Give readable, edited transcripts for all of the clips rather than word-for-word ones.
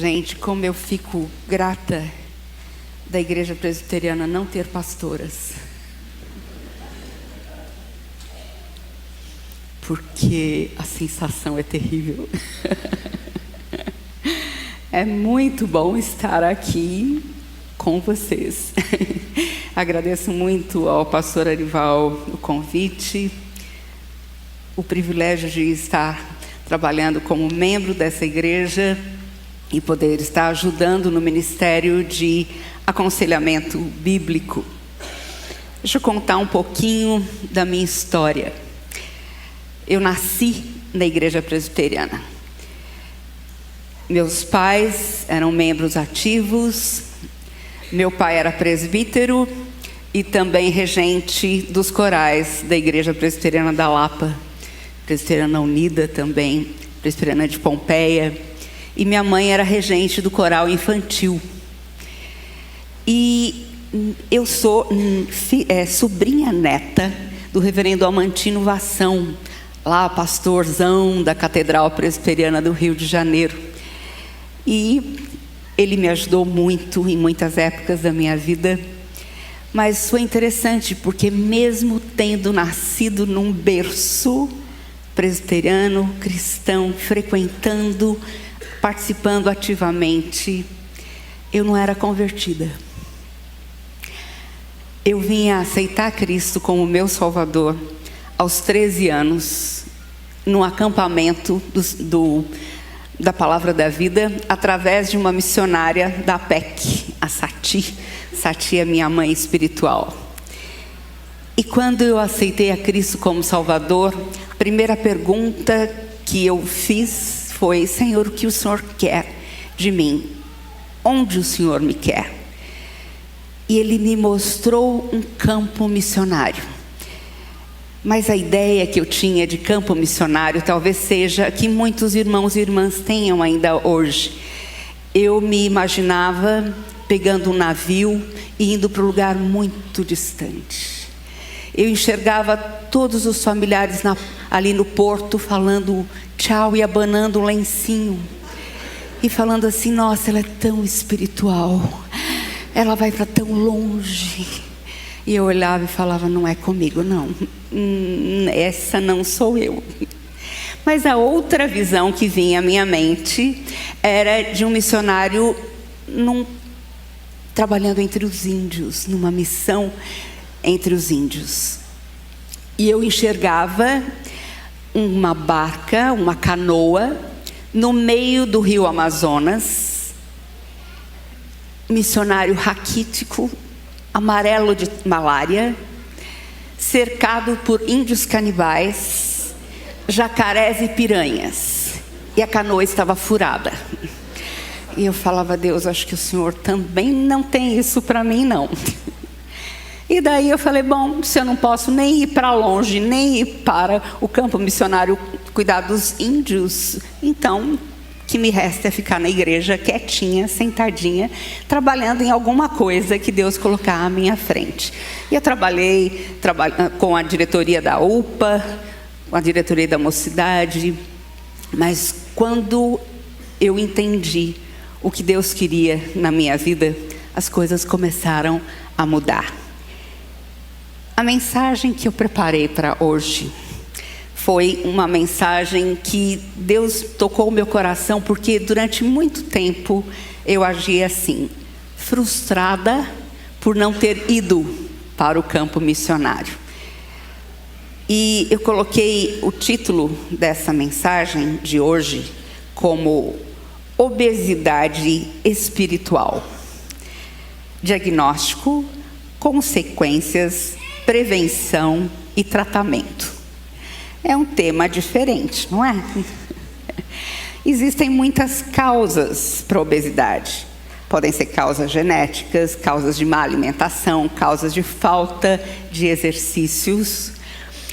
Gente, como eu fico grata da Igreja Presbiteriana não ter pastoras. Porque a sensação é terrível. É muito bom estar aqui com vocês. Agradeço muito ao pastor Arival o convite, o privilégio de estar trabalhando como membro dessa igreja e poder estar ajudando no ministério de aconselhamento bíblico. Deixa eu contar um pouquinho da minha história. Eu nasci na igreja presbiteriana. Meus pais eram membros ativos. Meu pai era presbítero e também regente dos corais da igreja presbiteriana da Lapa, presbiteriana unida também, presbiteriana de Pompeia. E minha mãe era regente do coral infantil. E eu sou sobrinha neta do reverendo Amantino Vassão, lá pastorzão da Catedral Presbiteriana do Rio de Janeiro. E ele me ajudou muito em muitas épocas da minha vida. Mas foi interessante porque mesmo tendo nascido num berço presbiteriano, cristão, frequentando, participando ativamente, eu não era convertida. Eu vim a aceitar Cristo como meu Salvador aos 13 anos, num acampamento da Palavra da Vida, através de uma missionária da PEC, a Sati. Sati é minha mãe espiritual. E quando eu aceitei a Cristo como Salvador, a primeira pergunta que eu fiz foi: Senhor, o que o Senhor quer de mim? Onde o Senhor me quer? E Ele me mostrou um campo missionário. Mas a ideia que eu tinha de campo missionário talvez seja que muitos irmãos e irmãs tenham ainda hoje. Eu me imaginava pegando um navio e indo para um lugar muito distante. Eu enxergava todos os familiares ali no porto falando tchau e abanando um lencinho. E falando assim: nossa, ela é tão espiritual. Ela vai para tão longe. E eu olhava e falava: não é comigo, não. Essa não sou eu. Mas a outra visão que vinha à minha mente era de um missionário trabalhando entre os índios, numa missão entre os índios. E eu enxergava uma barca, uma canoa, no meio do rio Amazonas, missionário raquítico, amarelo de malária, cercado por índios canibais, jacarés e piranhas. E a canoa estava furada. E eu falava: Deus, acho que o Senhor também não tem isso para mim, não. E daí eu falei: bom, se eu não posso nem ir para longe, nem ir para o campo missionário cuidar dos índios, então o que me resta é ficar na igreja quietinha, sentadinha, trabalhando em alguma coisa que Deus colocar à minha frente. E eu trabalhei com a diretoria da UPA, com a diretoria da Mocidade, mas quando eu entendi o que Deus queria na minha vida, as coisas começaram a mudar. A mensagem que eu preparei para hoje foi uma mensagem que Deus tocou o meu coração, porque durante muito tempo eu agia assim, frustrada por não ter ido para o campo missionário. E eu coloquei o título dessa mensagem de hoje como obesidade espiritual. Diagnóstico, consequências, prevenção e tratamento. É um tema diferente, não é? Existem muitas causas para a obesidade. Podem ser causas genéticas, causas de má alimentação, causas de falta de exercícios.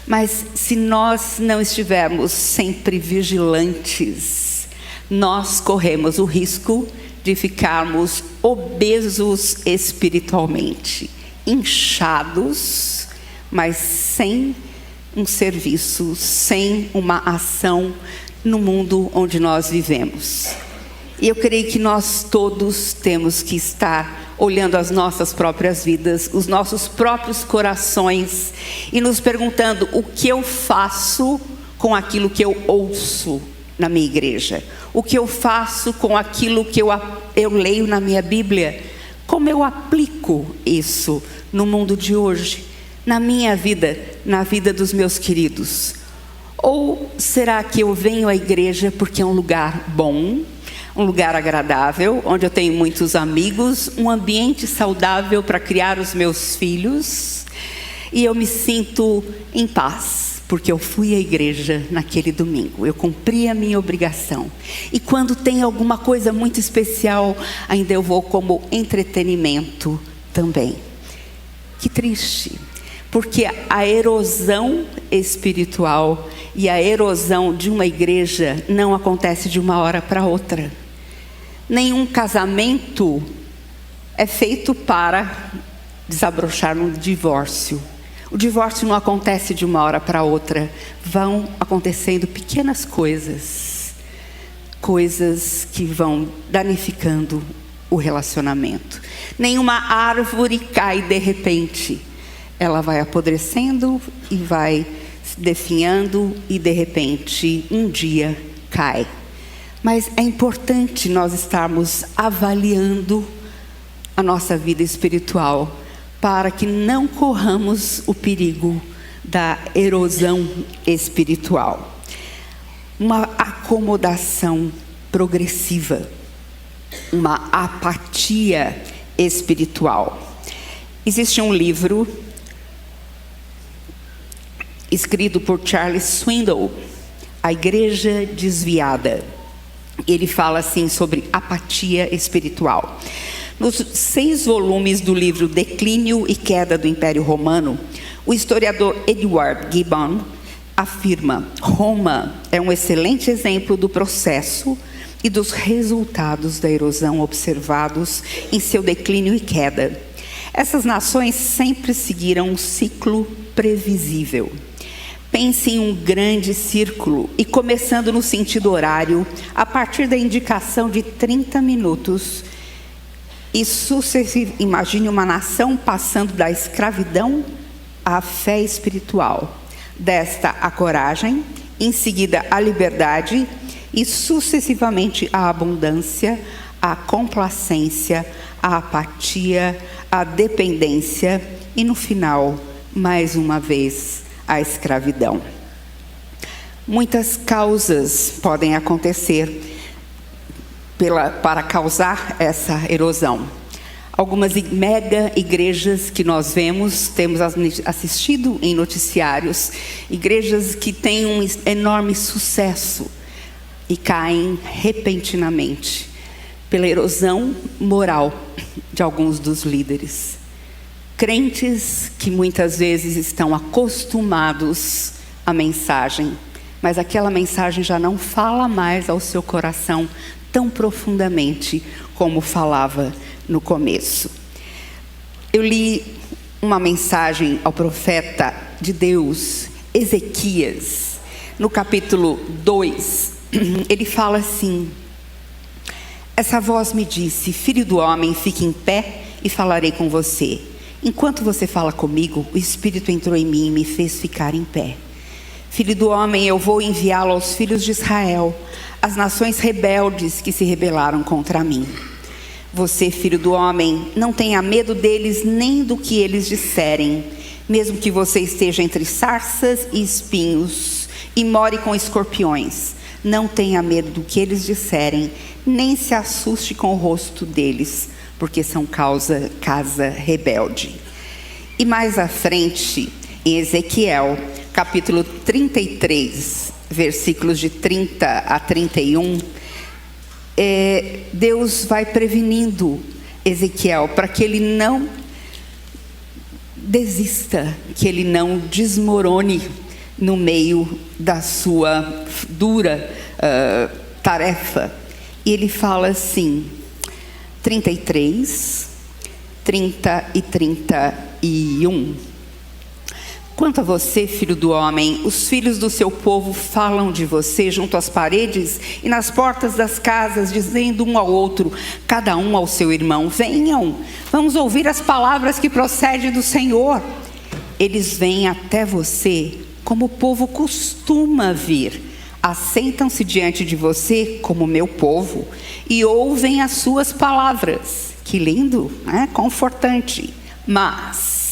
Mas se nós não estivermos sempre vigilantes, nós corremos o risco de ficarmos obesos espiritualmente, inchados, mas sem um serviço, sem uma ação no mundo onde nós vivemos. E eu creio que nós todos temos que estar olhando as nossas próprias vidas, os nossos próprios corações e nos perguntando: o que eu faço com aquilo que eu ouço na minha igreja? O que eu faço com aquilo que eu leio na minha Bíblia? Como eu aplico isso no mundo de hoje, na minha vida, na vida dos meus queridos? Ou será que eu venho à igreja porque é um lugar bom, um lugar agradável, onde eu tenho muitos amigos, um ambiente saudável para criar os meus filhos, e eu me sinto em paz, porque eu fui à igreja naquele domingo, eu cumpri a minha obrigação. E quando tem alguma coisa muito especial, ainda eu vou como entretenimento também. Que triste, porque a erosão espiritual e a erosão de uma igreja não acontece de uma hora para outra. Nenhum casamento é feito para desabrochar num divórcio. O divórcio não acontece de uma hora para outra. Vão acontecendo pequenas coisas que vão danificando o relacionamento. Nenhuma árvore cai de repente. Ela vai apodrecendo e vai se definhando e de repente um dia cai. Mas é importante nós estarmos avaliando a nossa vida espiritual para que não corramos o perigo da erosão espiritual. Uma acomodação progressiva, uma apatia espiritual. Existe um livro escrito por Charles Swindoll, A Igreja Desviada. Ele fala assim sobre apatia espiritual. Nos 6 volumes do livro Declínio e Queda do Império Romano, o historiador Edward Gibbon afirma: Roma é um excelente exemplo do processo e dos resultados da erosão observados em seu declínio e queda. Essas nações sempre seguiram um ciclo previsível. Pense em um grande círculo e começando no sentido horário, a partir da indicação de 30 minutos. Imagine uma nação passando da escravidão à fé espiritual, desta à coragem, em seguida à liberdade e sucessivamente à abundância, à complacência, à apatia, à dependência e no final, mais uma vez, à escravidão. Muitas causas podem acontecer para causar essa erosão. Algumas mega igrejas que nós temos assistido em noticiários, igrejas que têm um enorme sucesso e caem repentinamente pela erosão moral de alguns dos líderes. Crentes que muitas vezes estão acostumados à mensagem, mas aquela mensagem já não fala mais ao seu coração tão profundamente como falava no começo. Eu li uma mensagem ao profeta de Deus, Ezequias, no capítulo 2, ele fala assim: essa voz me disse, filho do homem, fique em pé e falarei com você. Enquanto você fala comigo, o Espírito entrou em mim e me fez ficar em pé. Filho do homem, eu vou enviá-lo aos filhos de Israel, as nações rebeldes que se rebelaram contra mim. Você, filho do homem, não tenha medo deles nem do que eles disserem, mesmo que você esteja entre sarças e espinhos e more com escorpiões. Não tenha medo do que eles disserem, nem se assuste com o rosto deles, porque são casa rebelde. E mais à frente, em Ezequiel, capítulo 33, versículos de 30 a 31, Deus vai prevenindo Ezequiel para que ele não desista, que ele não desmorone no meio da sua dura tarefa. E ele fala assim, 33, 30 e 31. Quanto a você, filho do homem, os filhos do seu povo falam de você junto às paredes e nas portas das casas, dizendo um ao outro, cada um ao seu irmão, venham, vamos ouvir as palavras que procedem do Senhor. Eles vêm até você como o povo costuma vir, assentam-se diante de você como meu povo e ouvem as suas palavras. Que lindo, né? Confortante, mas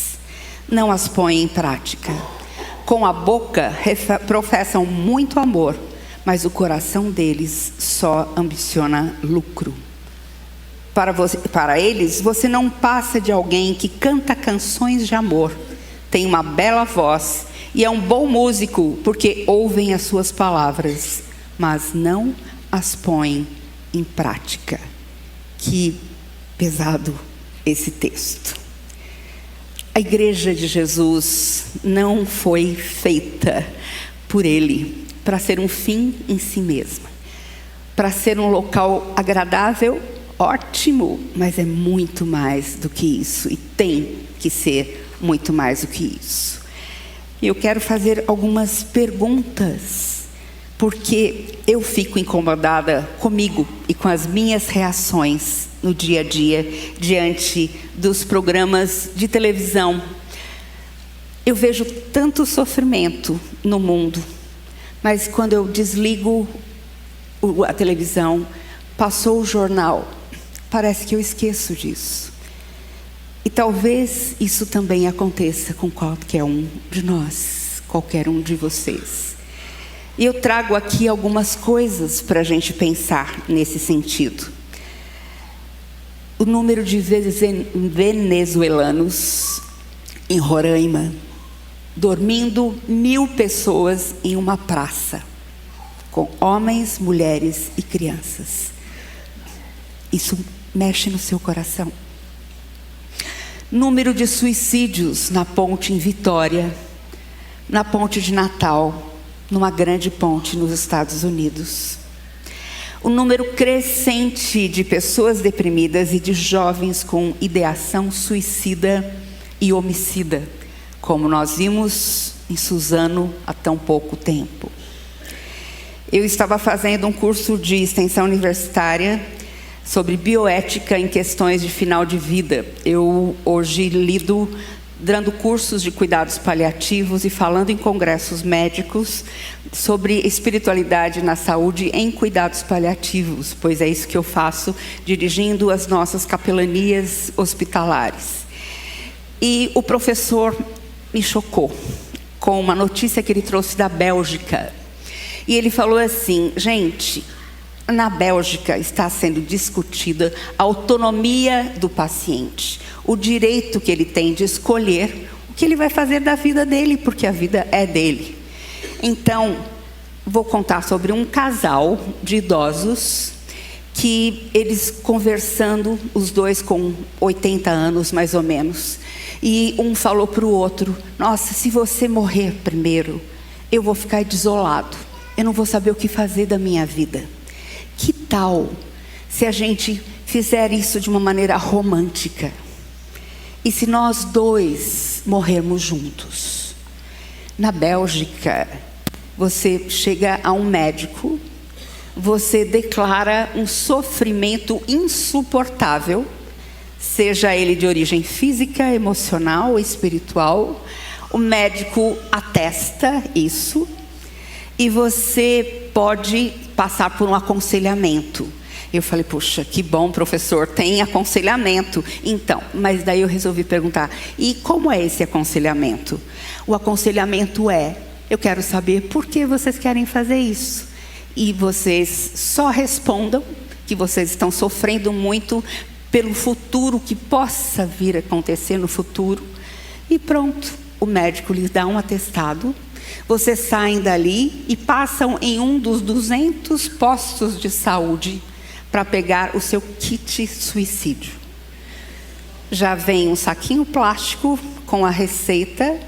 não as põem em prática. Com a boca professam muito amor, mas o coração deles só ambiciona lucro. Para eles, você não passa de alguém que canta canções de amor, tem uma bela voz e é um bom músico, porque ouvem as suas palavras, mas não as põem em prática. Que pesado esse texto. A igreja de Jesus não foi feita por Ele para ser um fim em si mesma. Para ser um local agradável, ótimo, mas é muito mais do que isso. E tem que ser muito mais do que isso. Eu quero fazer algumas perguntas, porque eu fico incomodada comigo e com as minhas reações no dia a dia, diante dos programas de televisão. Eu vejo tanto sofrimento no mundo, mas quando eu desligo a televisão, passou o jornal, parece que eu esqueço disso. E talvez isso também aconteça com qualquer um de nós, qualquer um de vocês. E eu trago aqui algumas coisas para a gente pensar nesse sentido. O número de venezuelanos em Roraima, dormindo 1.000 pessoas em uma praça, com homens, mulheres e crianças. Isso mexe no seu coração. Número de suicídios na ponte em Vitória, na ponte de Natal, numa grande ponte nos Estados Unidos. O número crescente de pessoas deprimidas e de jovens com ideação suicida e homicida, como nós vimos em Suzano há tão pouco tempo. Eu estava fazendo um curso de extensão universitária sobre bioética em questões de final de vida. Eu hoje lido dando cursos de cuidados paliativos e falando em congressos médicos sobre espiritualidade na saúde em cuidados paliativos, pois é isso que eu faço, dirigindo as nossas capelanias hospitalares. E o professor me chocou com uma notícia que ele trouxe da Bélgica. E ele falou assim, gente, na Bélgica está sendo discutida a autonomia do paciente, o direito que ele tem de escolher o que ele vai fazer da vida dele, porque a vida é dele. Então, vou contar sobre um casal de idosos que eles conversando, os dois com 80 anos mais ou menos, e um falou para o outro, nossa, se você morrer primeiro, eu vou ficar desolado, eu não vou saber o que fazer da minha vida. Que tal se a gente fizer isso de uma maneira romântica? E se nós dois morrermos juntos? Na Bélgica, você chega a um médico, você declara um sofrimento insuportável, seja ele de origem física, emocional, espiritual. O médico atesta isso e você pode passar por um aconselhamento. Eu falei, puxa, que bom, professor, tem aconselhamento. Então, mas daí eu resolvi perguntar, e como é esse aconselhamento? O aconselhamento é, eu quero saber por que vocês querem fazer isso. E vocês só respondam que vocês estão sofrendo muito pelo futuro, que possa vir a acontecer no futuro. E pronto, o médico lhes dá um atestado. Vocês saem dali e passam em um dos 200 postos de saúde para pegar o seu kit suicídio. Já vem um saquinho plástico com a receita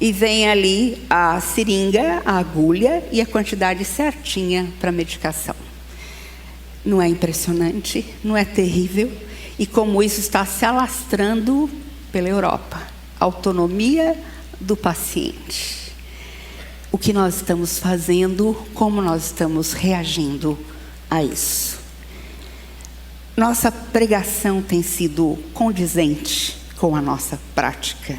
e vem ali a seringa, a agulha e a quantidade certinha para a medicação. Não é impressionante? Não é terrível? E como isso está se alastrando pela Europa. Autonomia do paciente. O que nós estamos fazendo, como nós estamos reagindo a isso. Nossa pregação tem sido condizente com a nossa prática?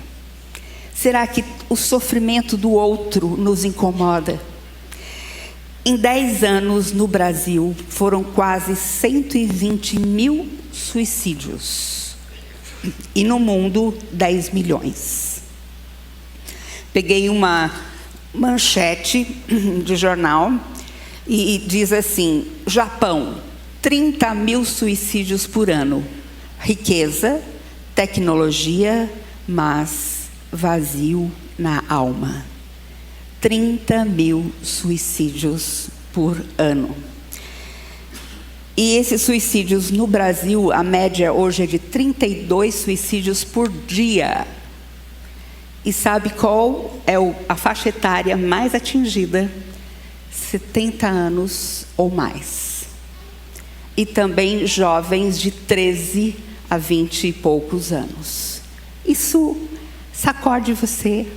Será que o sofrimento do outro nos incomoda? Em 10 anos no Brasil foram quase 120 mil suicídios. E no mundo, 10 milhões. Peguei uma manchete de jornal e diz assim: Japão, 30 mil suicídios por ano. Riqueza, tecnologia, mas vazio na alma. 30 mil suicídios por ano. E esses suicídios no Brasil, a média hoje é de 32 suicídios por dia. E sabe qual é a faixa etária mais atingida? 70 anos ou mais. E também jovens de 13 a 20 e poucos anos. Isso sacode você.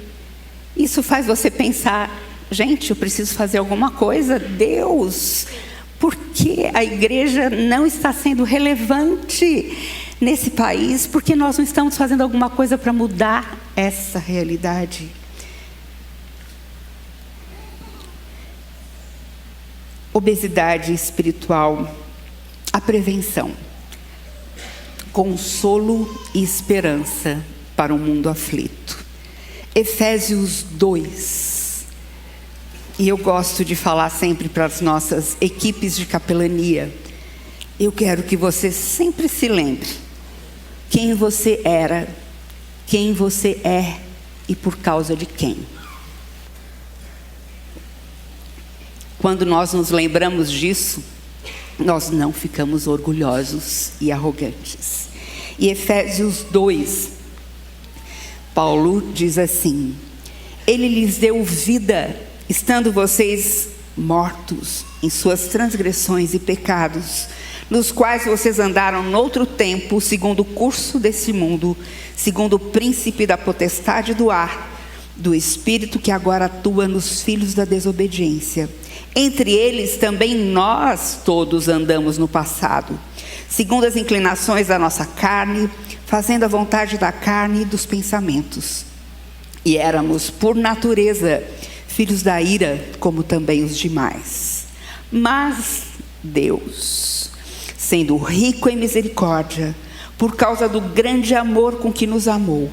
Isso faz você pensar: gente, eu preciso fazer alguma coisa. Deus, por que a igreja não está sendo relevante nesse país? Por que nós não estamos fazendo alguma coisa para mudar essa realidade? Obesidade espiritual, a prevenção, consolo e esperança para um mundo aflito. Efésios 2. E eu gosto de falar sempre para as nossas equipes de capelania. Eu quero que você sempre se lembre quem você era, quem você é e por causa de quem. Quando nós nos lembramos disso, nós não ficamos orgulhosos e arrogantes. E Efésios 2, Paulo diz assim: Ele lhes deu vida, estando vocês mortos em suas transgressões e pecados, nos quais vocês andaram noutro tempo, segundo o curso desse mundo, segundo o príncipe da potestade do ar, do espírito que agora atua nos filhos da desobediência. Entre eles também nós todos andamos no passado, segundo as inclinações da nossa carne, fazendo a vontade da carne e dos pensamentos. E éramos, por natureza, filhos da ira, como também os demais. Mas Deus, sendo rico em misericórdia, por causa do grande amor com que nos amou,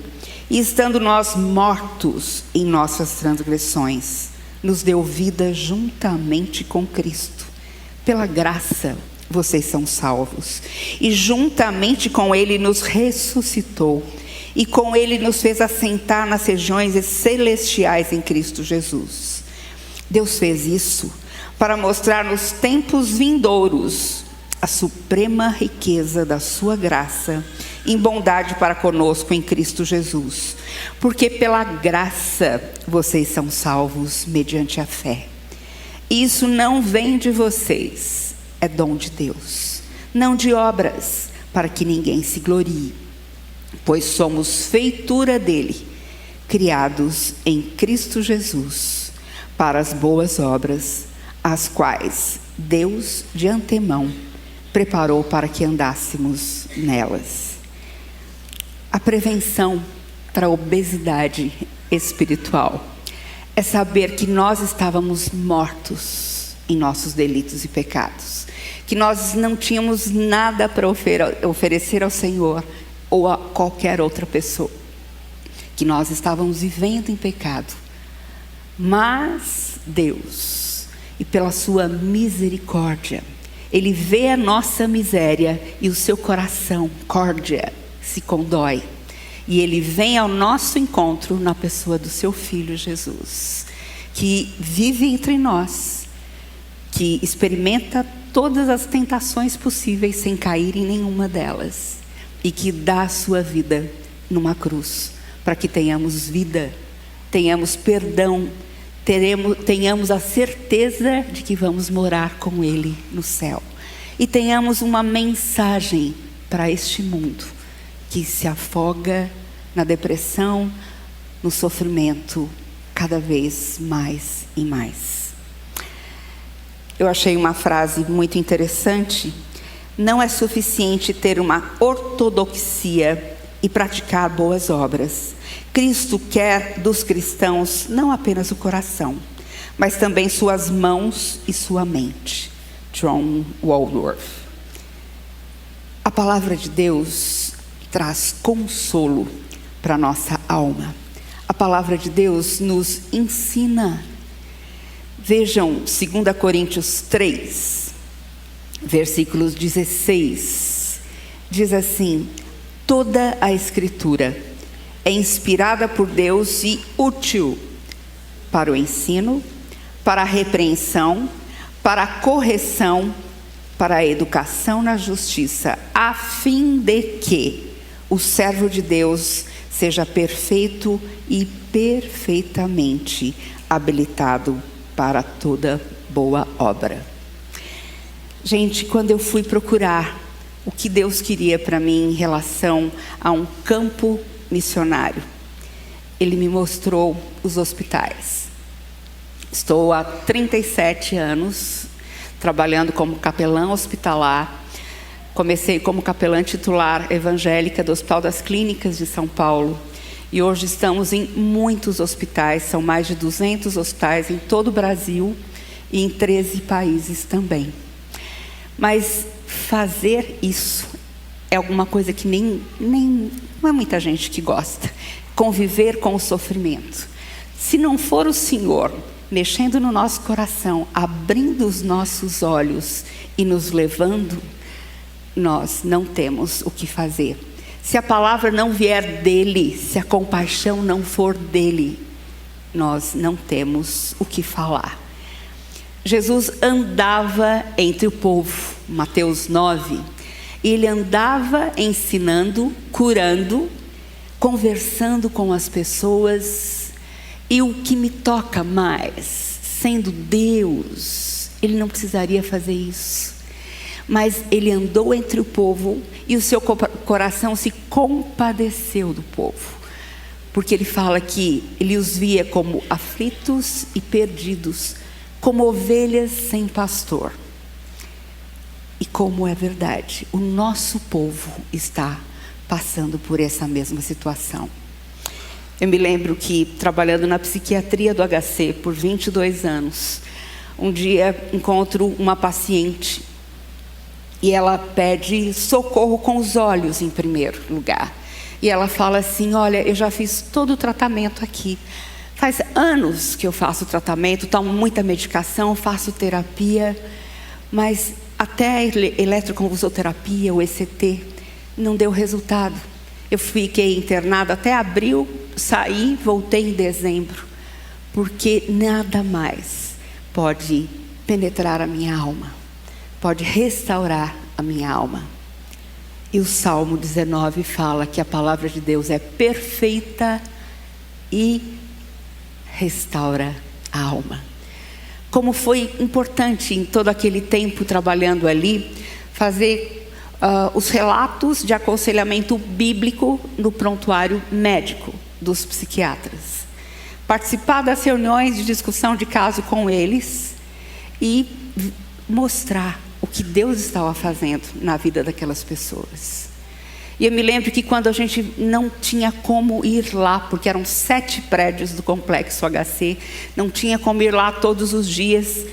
e estando nós mortos em nossas transgressões, nos deu vida juntamente com Cristo. Pela graça vocês são salvos. E juntamente com Ele nos ressuscitou. E com Ele nos fez assentar nas regiões celestiais em Cristo Jesus. Deus fez isso para mostrar nos tempos vindouros a suprema riqueza da sua graça em bondade para conosco em Cristo Jesus. Porque pela graça vocês são salvos mediante a fé. E isso não vem de vocês, é dom de Deus, não de obras, para que ninguém se glorie. Pois somos feitura dele, criados em Cristo Jesus, para as boas obras, as quais Deus de antemão preparou para que andássemos nelas. A prevenção para a obesidade espiritual é saber que nós estávamos mortos em nossos delitos e pecados, que nós não tínhamos nada para oferecer ao Senhor ou a qualquer outra pessoa, que nós estávamos vivendo em pecado. Mas Deus, e pela sua misericórdia, Ele vê a nossa miséria e o seu coração, córdia, se condói. E Ele vem ao nosso encontro na pessoa do seu Filho Jesus, que vive entre nós, que experimenta todas as tentações possíveis sem cair em nenhuma delas, e que dá a sua vida numa cruz, para que tenhamos vida, tenhamos perdão, tenhamos a certeza de que vamos morar com Ele no céu. E tenhamos uma mensagem para este mundo, que se afoga na depressão, no sofrimento cada vez mais e mais. Eu achei uma frase muito interessante. Não é suficiente ter uma ortodoxia e praticar boas obras. Cristo quer dos cristãos não apenas o coração, mas também suas mãos e sua mente. John Waldorf. A palavra de Deus traz consolo para a nossa alma. A palavra de Deus nos ensina. Vejam 2 Coríntios 3, versículos 16. Diz assim: toda a Escritura é inspirada por Deus e útil para o ensino, para a repreensão, para a correção, para a educação na justiça, a fim de que o servo de Deus seja perfeito e perfeitamente habilitado para toda boa obra. Gente, quando eu fui procurar o que Deus queria para mim em relação a um campo missionário, Ele me mostrou os hospitais. Estou há 37 anos trabalhando como capelã hospitalar. Comecei como capelã titular evangélica do Hospital das Clínicas de São Paulo. E hoje estamos em muitos hospitais, são mais de 200 hospitais em todo o Brasil e em 13 países também. Mas fazer isso é alguma coisa que nem não é muita gente que gosta. Conviver com o sofrimento. Se não for o Senhor mexendo no nosso coração, abrindo os nossos olhos e nos levando, nós não temos o que fazer. Se a palavra não vier dele, se a compaixão não for dele, nós não temos o que falar. Jesus andava entre o povo, Mateus 9, ele andava ensinando, curando, conversando com as pessoas. E o que me toca mais, sendo Deus, ele não precisaria fazer isso. Mas ele andou entre o povo e o seu coração se compadeceu do povo. Porque ele fala que ele os via como aflitos e perdidos, como ovelhas sem pastor. E como é verdade, o nosso povo está passando por essa mesma situação. Eu me lembro que, trabalhando na psiquiatria do HC por 22 anos, um dia encontro uma paciente e ela pede socorro com os olhos em primeiro lugar. E ela fala assim: olha, eu já fiz todo o tratamento aqui. Faz anos que eu faço tratamento, tomo muita medicação, faço terapia, mas até a eletroconvulsoterapia, o ECT, não deu resultado. Eu fiquei internada até abril, saí, voltei em dezembro, porque nada mais pode penetrar a minha alma, pode restaurar a minha alma. E o Salmo 19 fala que a palavra de Deus é perfeita e restaura a alma. Como foi importante em todo aquele tempo trabalhando ali, fazer os relatos de aconselhamento bíblico no prontuário médico dos psiquiatras. Participar das reuniões de discussão de caso com eles e mostrar o que Deus estava fazendo na vida daquelas pessoas. E eu me lembro que quando a gente não tinha como ir lá, porque eram 7 prédios do complexo HC, não tinha como ir lá todos os dias,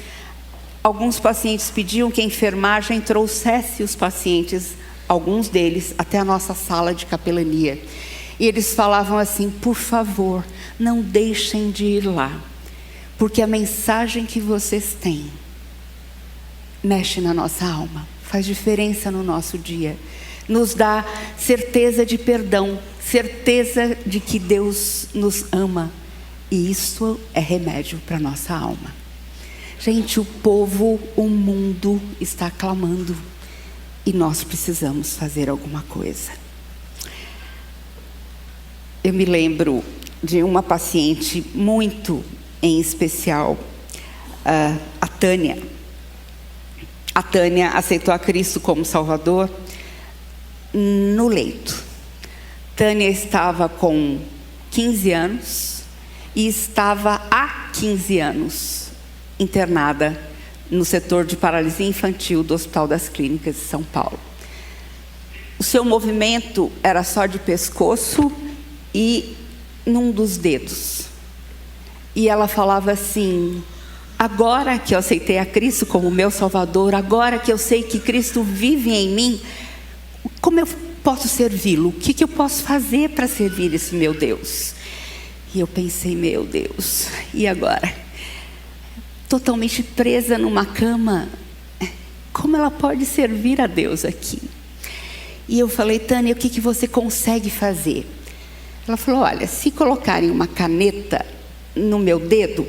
alguns pacientes pediam que a enfermagem trouxesse os pacientes, alguns deles, até a nossa sala de capelania. E eles falavam assim: por favor, não deixem de ir lá, porque a mensagem que vocês têm mexe na nossa alma, faz diferença no nosso dia, nos dá certeza de perdão, certeza de que Deus nos ama, e isso é remédio para a nossa alma. Gente, o povo, o mundo está clamando e nós precisamos fazer alguma coisa. Eu me lembro de uma paciente muito em especial, a Tânia. A Tânia aceitou a Cristo como Salvador no leito. Tânia estava com 15 anos e estava há 15 anos internada no setor de paralisia infantil do Hospital das Clínicas de São Paulo. O seu movimento era só de pescoço e num dos dedos. E ela falava assim: agora que eu aceitei a Cristo como meu Salvador, agora que eu sei que Cristo vive em mim, como eu posso servi-lo? O que eu posso fazer para servir esse meu Deus? E eu pensei, meu Deus, e agora? Totalmente presa numa cama, como ela pode servir a Deus aqui? E eu falei, Tânia, o que você consegue fazer? Ela falou, olha, se colocarem uma caneta no meu dedo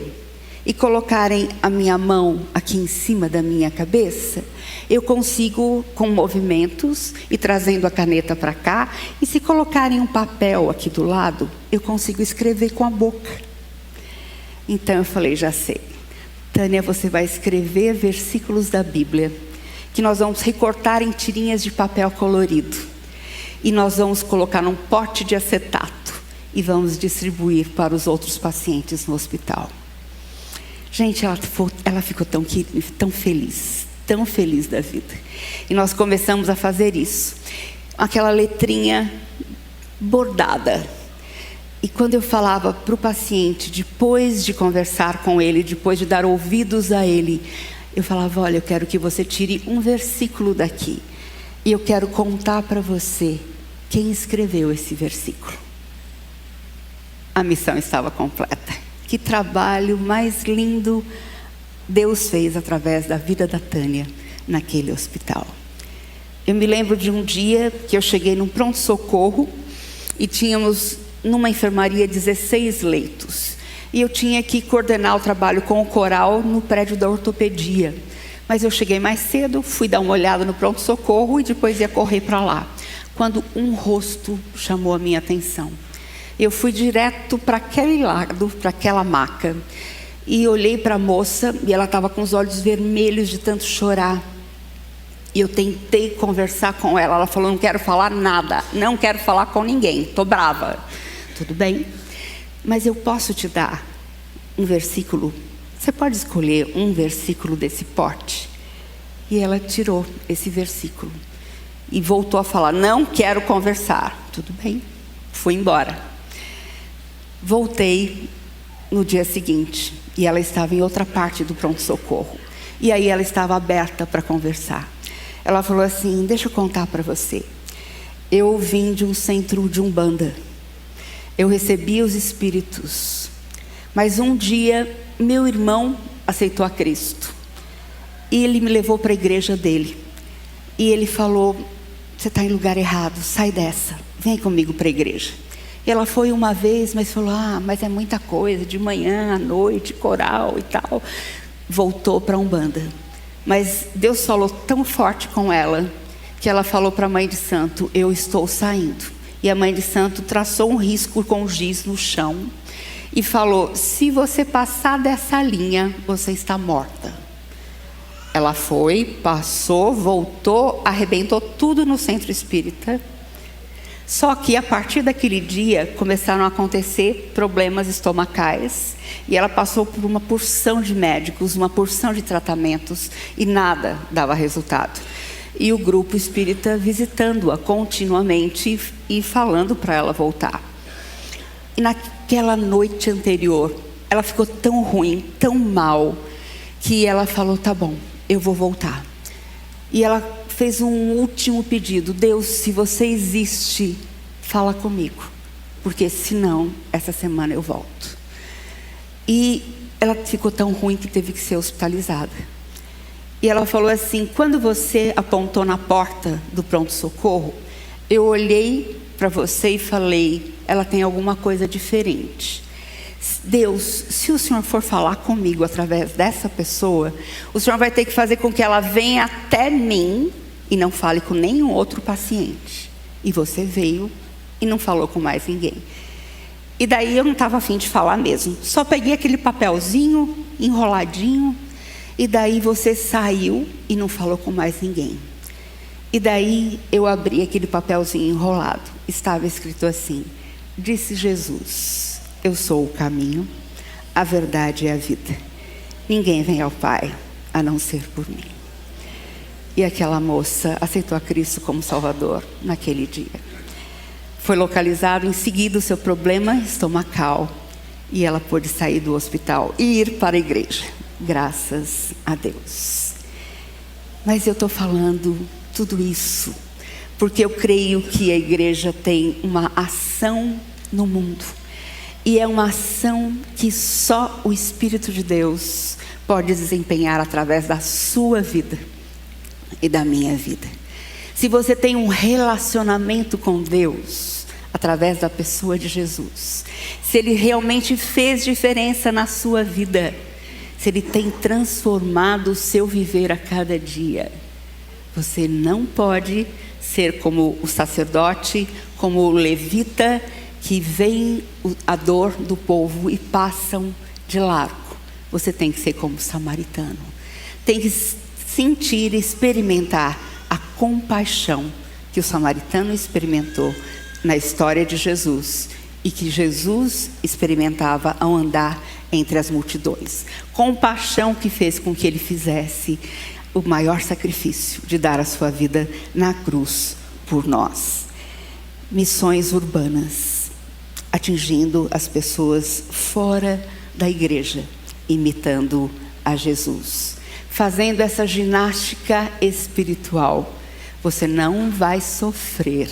e colocarem a minha mão aqui em cima da minha cabeça, eu consigo, com movimentos e trazendo a caneta para cá, e se colocarem um papel aqui do lado, eu consigo escrever com a boca. Então eu falei, já sei. Tânia, você vai escrever versículos da Bíblia, que nós vamos recortar em tirinhas de papel colorido. E nós vamos colocar num pote de acetato e vamos distribuir para os outros pacientes no hospital. Gente, ela ficou tão feliz da vida. E nós começamos a fazer isso. Aquela letrinha bordada. E quando eu falava para o paciente, depois de conversar com ele, depois de dar ouvidos a ele, eu falava, olha, eu quero que você tire um versículo daqui. E eu quero contar para você quem escreveu esse versículo. A missão estava completa. Que trabalho mais lindo Deus fez através da vida da Tânia naquele hospital. Eu me lembro de um dia que eu cheguei num pronto-socorro e tínhamos numa enfermaria 16 leitos. E eu tinha que coordenar o trabalho com o coral no prédio da ortopedia. Mas eu cheguei mais cedo, fui dar uma olhada no pronto-socorro e depois ia correr para lá. Quando um rosto chamou a minha atenção. Eu fui direto para aquele lado, para aquela maca. E olhei para a moça e ela estava com os olhos vermelhos de tanto chorar. E eu tentei conversar com ela. Ela falou, não quero falar nada, não quero falar com ninguém, estou brava. Tudo bem, mas eu posso te dar um versículo. Você pode escolher um versículo desse pote? E ela tirou esse versículo. E voltou a falar, não quero conversar. Tudo bem, fui embora. Voltei no dia seguinte e ela estava em outra parte do pronto-socorro. E aí ela estava aberta para conversar. Ela falou assim, deixa eu contar para você. Eu vim de um centro de Umbanda. Eu recebi os espíritos. Mas um dia, meu irmão aceitou a Cristo. E ele me levou para a igreja dele. E ele falou, você está em lugar errado, sai dessa. Vem comigo para a igreja. E ela foi uma vez, mas falou, mas é muita coisa, de manhã, à noite, coral e tal. Voltou para a Umbanda. Mas Deus falou tão forte com ela, que ela falou para a mãe de santo, eu estou saindo. E a mãe de santo traçou um risco com giz no chão e falou, se você passar dessa linha, você está morta. Ela foi, passou, voltou, arrebentou tudo no centro espírita. Só que a partir daquele dia começaram a acontecer problemas estomacais e ela passou por uma porção de médicos, uma porção de tratamentos e nada dava resultado. E o grupo espírita visitando-a continuamente e falando para ela voltar. E naquela noite anterior, ela ficou tão ruim, tão mal, que ela falou, tá bom, eu vou voltar. E ela fez um último pedido, Deus, se você existe, fala comigo, porque senão, essa semana eu volto. E ela ficou tão ruim que teve que ser hospitalizada. E ela falou assim, quando você apontou na porta do pronto-socorro, eu olhei para você e falei, ela tem alguma coisa diferente. Deus, se o Senhor for falar comigo através dessa pessoa, o Senhor vai ter que fazer com que ela venha até mim e não fale com nenhum outro paciente. E você veio e não falou com mais ninguém. E daí eu não estava afim de falar mesmo. Só peguei aquele papelzinho enroladinho. E daí você saiu e não falou com mais ninguém. E daí eu abri aquele papelzinho enrolado. Estava escrito assim, Disse Jesus: eu sou o caminho, a verdade e a vida. Ninguém vem ao Pai a não ser por mim. E aquela moça aceitou a Cristo como Salvador naquele dia. Foi localizado em seguida o seu problema estomacal e ela pôde sair do hospital e ir para a igreja. Graças a Deus. Mas eu estou falando tudo isso porque eu creio que a igreja tem uma ação no mundo. E é uma ação que só o Espírito de Deus pode desempenhar através da sua vida e da minha vida. Se você tem um relacionamento com Deus, através da pessoa de Jesus, se Ele realmente fez diferença na sua vida, se Ele tem transformado o seu viver a cada dia, você não pode ser como o sacerdote, como o levita, que veem a dor do povo e passam de largo. Você tem que ser como o samaritano. Tem que sentir e experimentar a compaixão que o samaritano experimentou na história de Jesus e que Jesus experimentava ao andar entre as multidões. Compaixão que fez com que ele fizesse o maior sacrifício de dar a sua vida na cruz por nós. Missões urbanas, atingindo as pessoas fora da igreja, imitando a Jesus, fazendo essa ginástica espiritual. Você não vai sofrer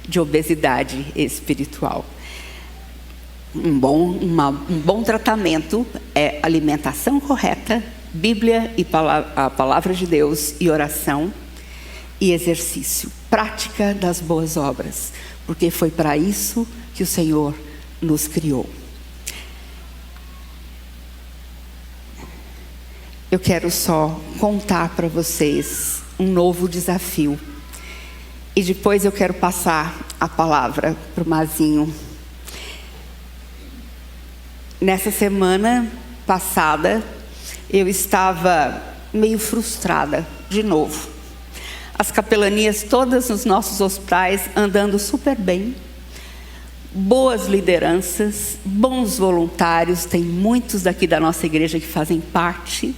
de obesidade espiritual. Um bom tratamento é alimentação correta, Bíblia e a palavra de Deus e oração e exercício, prática das boas obras, porque foi para isso que o Senhor nos criou. Eu quero só contar para vocês um novo desafio. E depois eu quero passar a palavra para o Mazinho. Nessa semana passada, eu estava meio frustrada de novo. As capelanias todas nos nossos hospitais andando super bem. Boas lideranças, bons voluntários, tem muitos daqui da nossa igreja que fazem parte,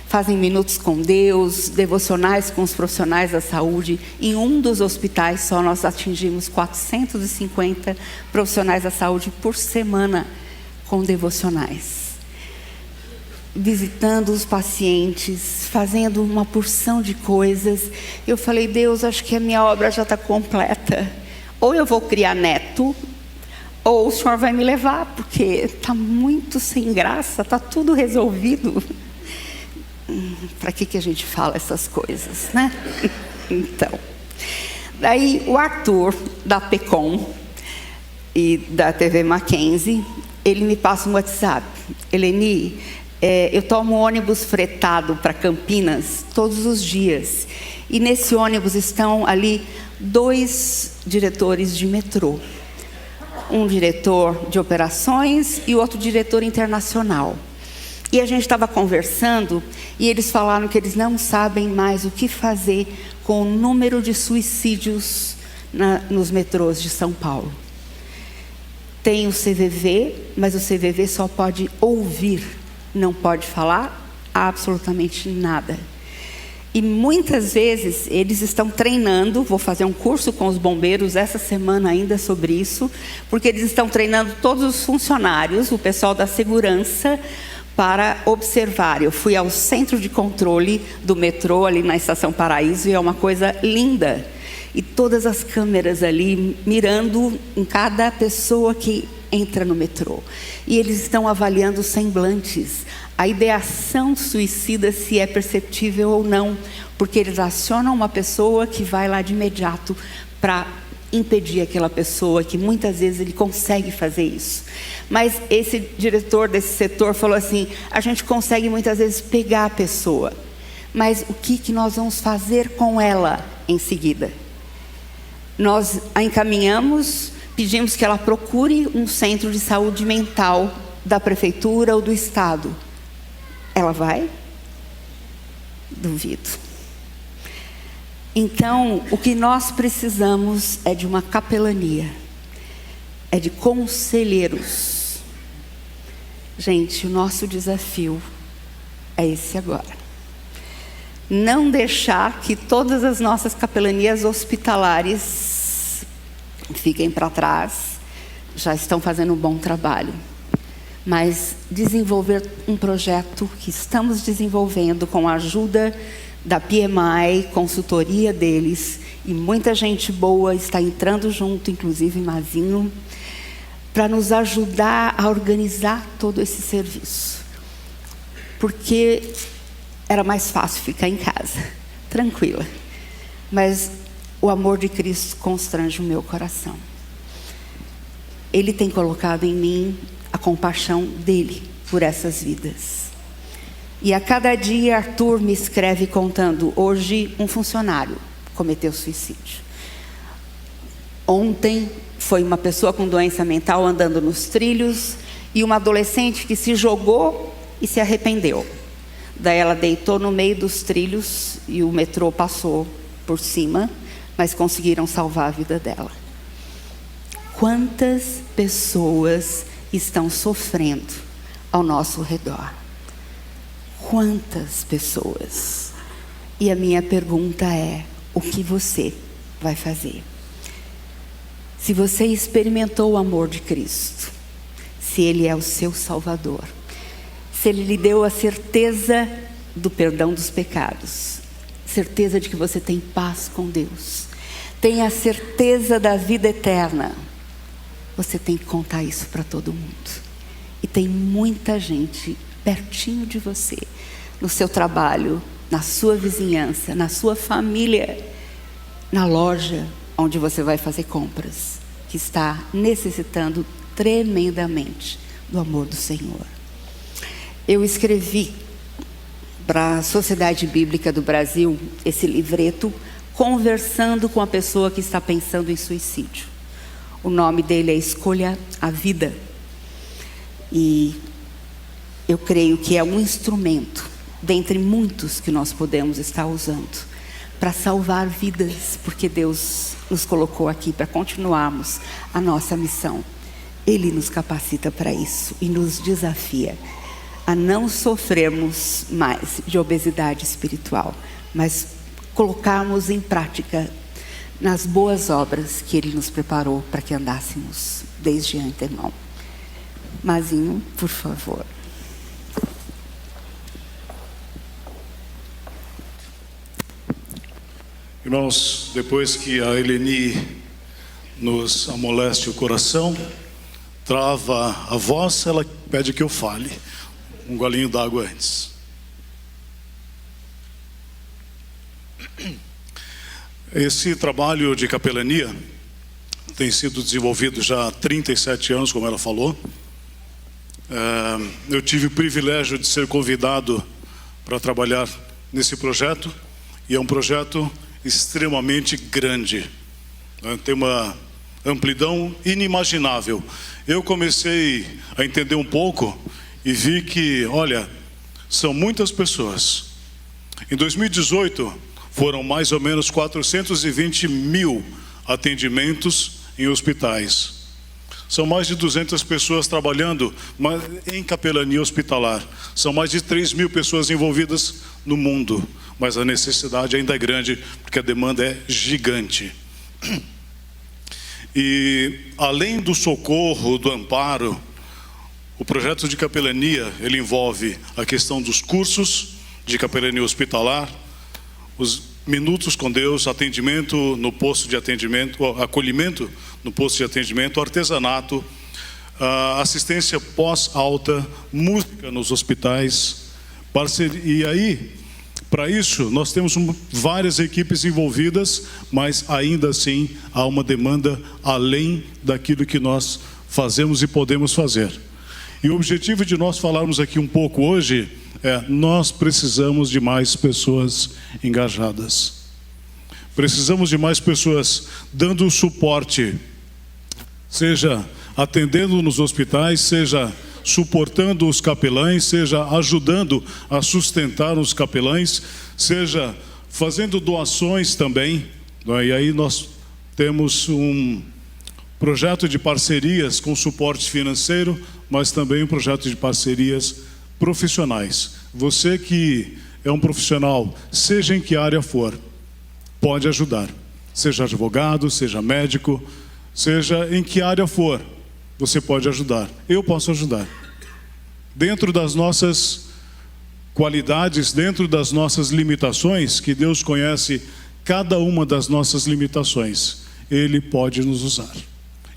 fazem minutos com Deus, devocionais com os profissionais da saúde. Em um dos hospitais só nós atingimos 450 profissionais da saúde por semana com devocionais. Visitando os pacientes, fazendo uma porção de coisas. Eu falei: Deus, acho que a minha obra já está completa. Ou eu vou criar neto, ou o Senhor vai me levar, porque está muito sem graça, está tudo resolvido. Para que a gente fala essas coisas, né? Então, daí o Arthur, da PECOM e da TV Mackenzie, ele me passa um WhatsApp. Eleni, eu tomo ônibus fretado para Campinas todos os dias. E nesse ônibus estão ali 2 diretores de metrô. Um diretor de operações e outro diretor internacional. E a gente estava conversando e eles falaram que eles não sabem mais o que fazer com o número de suicídios nos metrôs de São Paulo. Tem o CVV, mas o CVV só pode ouvir, não pode falar absolutamente nada. E muitas vezes eles estão treinando, vou fazer um curso com os bombeiros essa semana ainda sobre isso, porque eles estão treinando todos os funcionários, o pessoal da segurança, para observar. Eu fui ao centro de controle do metrô, ali na Estação Paraíso, e é uma coisa linda. E todas as câmeras ali, mirando em cada pessoa que entra no metrô. E eles estão avaliando os semblantes, a ideação suicida, se é perceptível ou não, porque eles acionam uma pessoa que vai lá de imediato para impedir aquela pessoa, que muitas vezes ele consegue fazer isso. Mas esse diretor desse setor falou assim: a gente consegue muitas vezes pegar a pessoa, mas o que nós vamos fazer com ela em seguida? Nós a encaminhamos, pedimos que ela procure um centro de saúde mental da prefeitura ou do estado. Ela vai? Duvido. Então, o que nós precisamos é de uma capelania. é de conselheiros. Gente, o nosso desafio é esse agora. Não deixar que todas as nossas capelanias hospitalares fiquem para trás. Já estão fazendo um bom trabalho. Mas desenvolver um projeto que estamos desenvolvendo com a ajuda da PMI, consultoria deles, e muita gente boa está entrando junto, inclusive Mazinho, para nos ajudar a organizar todo esse serviço. Porque era mais fácil ficar em casa, tranquila. Mas o amor de Cristo constrange o meu coração. Ele tem colocado em mim a compaixão dele por essas vidas. E a cada dia Arthur me escreve contando: hoje um funcionário cometeu suicídio. Ontem foi uma pessoa com doença mental andando nos trilhos e uma adolescente que se jogou e se arrependeu. Daí ela deitou no meio dos trilhos e o metrô passou por cima, mas conseguiram salvar a vida dela. Quantas pessoas estão sofrendo ao nosso redor? Quantas pessoas? E a minha pergunta é: o que você vai fazer? Se você experimentou o amor de Cristo, se Ele é o seu Salvador, se Ele lhe deu a certeza do perdão dos pecados, certeza de que você tem paz com Deus, tem a certeza da vida eterna, você tem que contar isso para todo mundo. E tem muita gente pertinho de você, no seu trabalho, na sua vizinhança, na sua família, na loja onde você vai fazer compras, que está necessitando tremendamente do amor do Senhor. Eu escrevi para a Sociedade Bíblica do Brasil esse livreto, conversando com a pessoa que está pensando em suicídio. O nome dele é Escolha a Vida. E eu creio que é um instrumento, dentre muitos que nós podemos estar usando, para salvar vidas, porque Deus nos colocou aqui para continuarmos a nossa missão. Ele nos capacita para isso e nos desafia a não sofrermos mais de obesidade espiritual, mas colocarmos em prática nas boas obras que Ele nos preparou para que andássemos desde antemão. Mazinho, por favor. Irmãos, depois que a Eleni nos amoleste o coração, trava a voz, ela pede que eu fale. Um golinho d'água antes. Esse trabalho de capelania tem sido desenvolvido já há 37 anos, como ela falou. Eu tive o privilégio de ser convidado para trabalhar nesse projeto, e é um projeto extremamente grande, tem uma amplidão inimaginável. Eu comecei a entender um pouco e vi que, olha, são muitas pessoas. Em 2018, foram mais ou menos 420 mil atendimentos em hospitais. São mais de 200 pessoas trabalhando em capelania hospitalar. São mais de 3 mil pessoas envolvidas no mundo. Mas a necessidade ainda é grande, porque a demanda é gigante. E além do socorro, do amparo, o projeto de capelania, ele envolve a questão dos cursos de capelania hospitalar, os minutos com Deus, atendimento no posto de atendimento, acolhimento no posto de atendimento, artesanato, assistência pós-alta, música nos hospitais, parceria. E aí, para isso, nós temos várias equipes envolvidas, mas ainda assim há uma demanda além daquilo que nós fazemos e podemos fazer. E o objetivo de nós falarmos aqui um pouco hoje nós precisamos de mais pessoas engajadas. Precisamos de mais pessoas dando suporte, seja atendendo nos hospitais, seja suportando os capelães, seja ajudando a sustentar os capelães, seja fazendo doações também. E aí nós temos projeto de parcerias com suporte financeiro, mas também um projeto de parcerias profissionais. Você que é um profissional, seja em que área for, pode ajudar. Seja advogado, seja médico, seja em que área for, você pode ajudar. Eu posso ajudar. Dentro das nossas qualidades, dentro das nossas limitações, que Deus conhece cada uma das nossas limitações, Ele pode nos usar.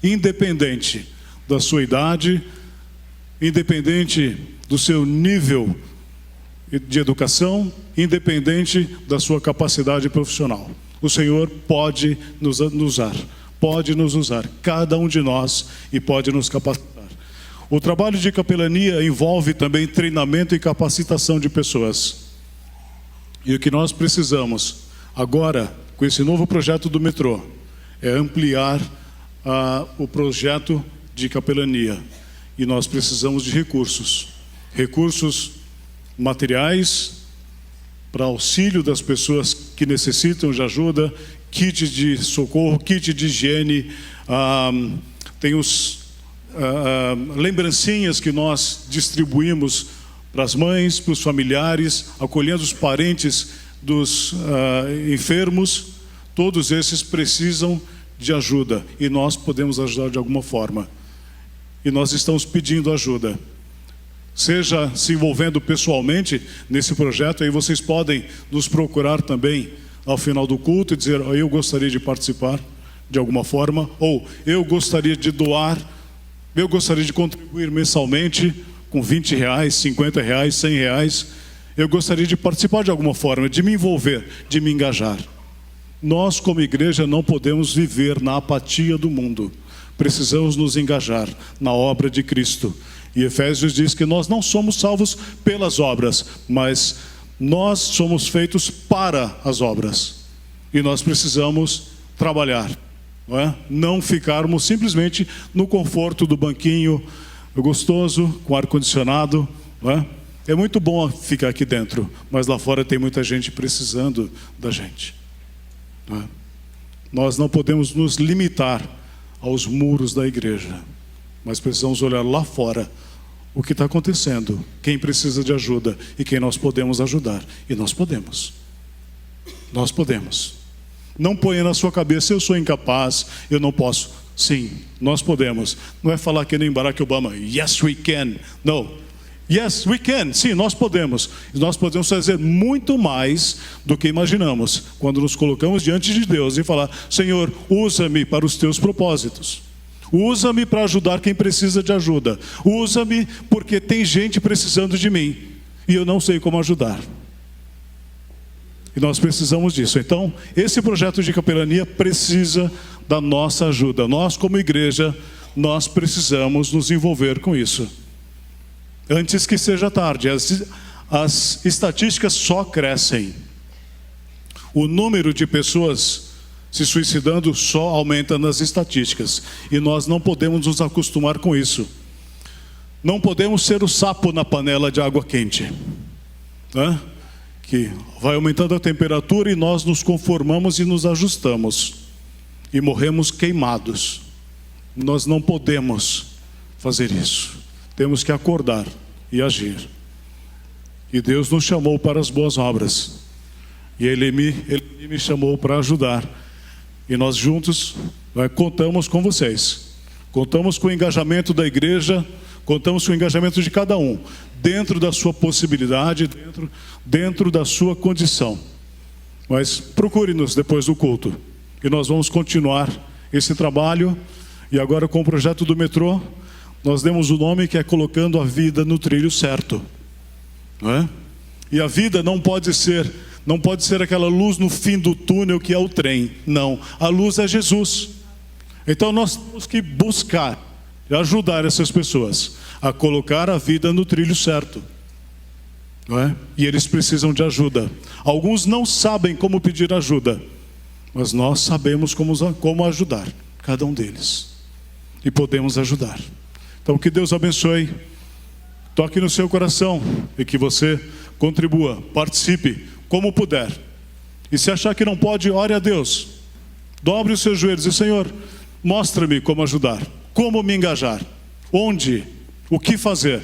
Independente da sua idade, independente do seu nível de educação, independente da sua capacidade profissional. O Senhor pode nos usar, cada um de nós, e pode nos capacitar. O trabalho de capelania envolve também treinamento e capacitação de pessoas. E o que nós precisamos agora, com esse novo projeto do metrô, é ampliar o projeto de capelania. E nós precisamos de recursos materiais para auxílio das pessoas que necessitam de ajuda, kit de socorro, kit de higiene, tem os lembrancinhas que nós distribuímos para as mães, para os familiares, acolhendo os parentes dos enfermos. Todos esses precisam de ajuda e nós podemos ajudar de alguma forma. E nós estamos pedindo ajuda. Seja se envolvendo pessoalmente nesse projeto, aí vocês podem nos procurar também ao final do culto e dizer: eu gostaria de participar de alguma forma, ou eu gostaria de doar, eu gostaria de contribuir mensalmente com R$20, R$50, R$100, eu gostaria de participar de alguma forma, de me envolver, de me engajar. Nós, como igreja, não podemos viver na apatia do mundo. Precisamos nos engajar na obra de Cristo. E Efésios diz que nós não somos salvos pelas obras, mas nós somos feitos para as obras. E nós precisamos trabalhar, não é? Não ficarmos simplesmente no conforto do banquinho gostoso, com ar-condicionado, não é? É muito bom ficar aqui dentro, mas lá fora tem muita gente precisando da gente. Não é? Nós não podemos nos limitar aos muros da igreja, mas precisamos olhar lá fora o que está acontecendo, quem precisa de ajuda e quem nós podemos ajudar. E nós podemos. Nós podemos. Não ponha na sua cabeça: eu sou incapaz, eu não posso. Sim, nós podemos. Não é falar que nem Barack Obama: yes we can. Não. Yes we can. Sim, nós podemos. E nós podemos fazer muito mais do que imaginamos quando nos colocamos diante de Deus e falar: Senhor, usa-me para os teus propósitos. Usa-me para ajudar quem precisa de ajuda. Usa-me porque tem gente precisando de mim e eu não sei como ajudar. E nós precisamos disso. Então, esse projeto de capelania precisa da nossa ajuda. Nós, como igreja, nós precisamos nos envolver com isso. Antes que seja tarde. As estatísticas só crescem. O número de pessoas se suicidando só aumenta nas estatísticas. E nós não podemos nos acostumar com isso. Não podemos ser o sapo na panela de água quente, né? Que vai aumentando a temperatura e nós nos conformamos e nos ajustamos. E morremos queimados. Nós não podemos fazer isso. Temos que acordar e agir. E Deus nos chamou para as boas obras. E Ele me chamou para ajudar. E nós juntos contamos com vocês. Contamos com o engajamento da igreja, contamos com o engajamento de cada um, dentro da sua possibilidade, dentro da sua condição. Mas procure-nos depois do culto. E nós vamos continuar esse trabalho. E agora com o projeto do metrô, nós demos o nome que é colocando a vida no trilho certo. Não é? E a vida não pode ser aquela luz no fim do túnel que é o trem. Não, a luz é Jesus. Então nós temos que buscar e ajudar essas pessoas a colocar a vida no trilho certo. Não é? E eles precisam de ajuda. Alguns não sabem como pedir ajuda, mas nós sabemos como ajudar cada um deles. E podemos ajudar. Então que Deus abençoe, toque no seu coração e que você contribua, participe como puder. E se achar que não pode, ore a Deus. Dobre os seus joelhos e: Senhor, mostra-me como ajudar, como me engajar, onde, o que fazer.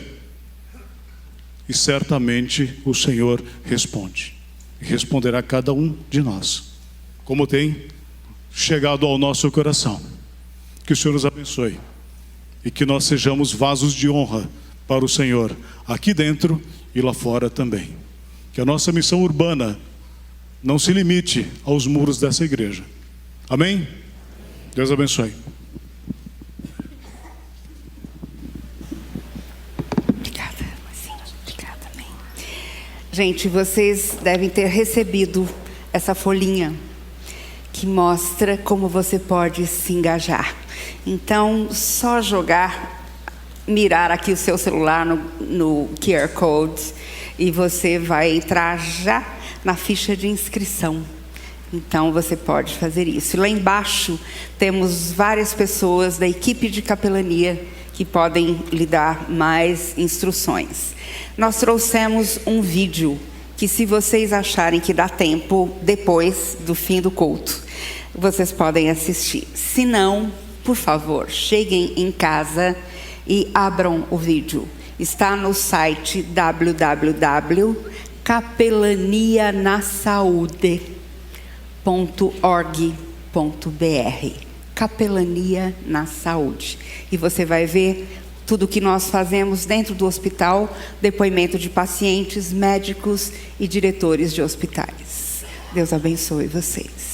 E certamente o Senhor responde. E responderá a cada um de nós, como tem chegado ao nosso coração. Que o Senhor nos abençoe. E que nós sejamos vasos de honra para o Senhor, aqui dentro e lá fora também. Que a nossa missão urbana não se limite aos muros dessa igreja. Amém? Deus abençoe. Obrigada, obrigada, amém. Gente, vocês devem ter recebido essa folhinha que mostra como você pode se engajar. Então, só mirar aqui o seu celular no QR Code e você vai entrar já na ficha de inscrição. Então, você pode fazer isso. Lá embaixo, temos várias pessoas da equipe de capelania que podem lhe dar mais instruções. Nós trouxemos um vídeo que, se vocês acharem que dá tempo, depois do fim do culto, vocês podem assistir. Se não, por favor, cheguem em casa e abram o vídeo. Está no site www.capelanianasaude.org.br. Capelania na Saúde. E você vai ver tudo o que nós fazemos dentro do hospital, depoimento de pacientes, médicos e diretores de hospitais. Deus abençoe vocês.